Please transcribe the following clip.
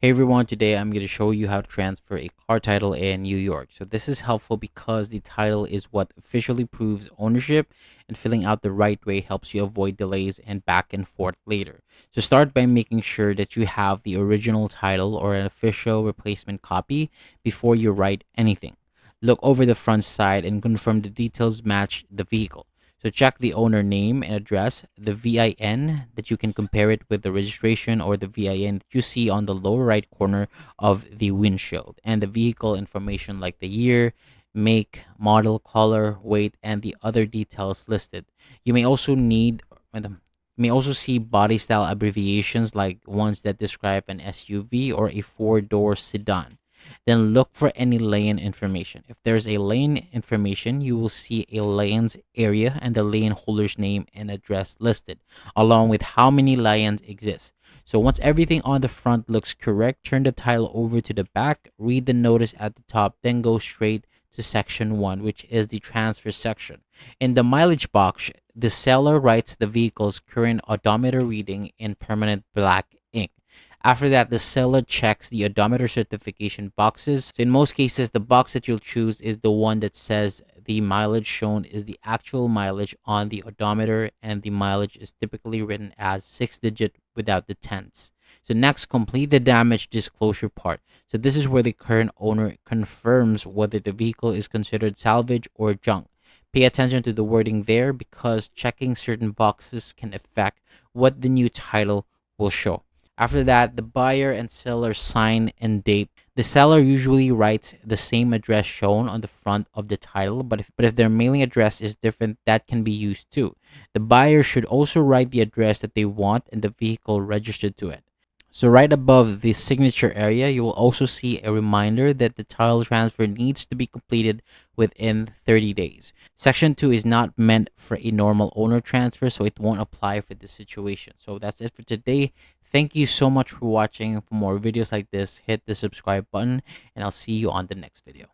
Hey everyone, today I'm going to show you how to transfer a car title in New York. So this is helpful because the title is what officially proves ownership, and filling out the right way helps you avoid delays and back and forth later. So start by making sure that you have the original title or an official replacement copy before you write anything. Look over the front side and confirm the details match the vehicle. So check the owner name and address, the VIN that you can compare it with the registration or the VIN that you see on the lower right corner of the windshield, and the vehicle information like the year, make, model, color, weight, and the other details listed. You may also need may also see body style abbreviations like ones that describe an SUV or a four-door sedan. Then look for any lane information. If there's a lane information, you will see a lane's area and the lane holder's name and address listed, along with how many lanes exist. So once everything on the front looks correct, turn the title over to the back, read the notice at the top, then go straight to section 1, which is the transfer section. In the mileage box, the seller writes the vehicle's current odometer reading in permanent black ink. After that, the seller checks the odometer certification boxes. So in most cases, the box that you'll choose is the one that says the mileage shown is the actual mileage on the odometer, and the mileage is typically written as 6-digit without the tenths. So next, complete the damage disclosure part. So this is where the current owner confirms whether the vehicle is considered salvage or junk. Pay attention to the wording there because checking certain boxes can affect what the new title will show. After that, the buyer and seller sign and date. The seller usually writes the same address shown on the front of the title, but if their mailing address is different, that can be used too. The buyer should also write the address that they want and the vehicle registered to it. So right above the signature area, you will also see a reminder that the title transfer needs to be completed within 30 days. Section 2 is not meant for a normal owner transfer, so it won't apply for this situation. So that's it for today. Thank you so much for watching. For more videos like this, hit the subscribe button, and I'll see you on the next video.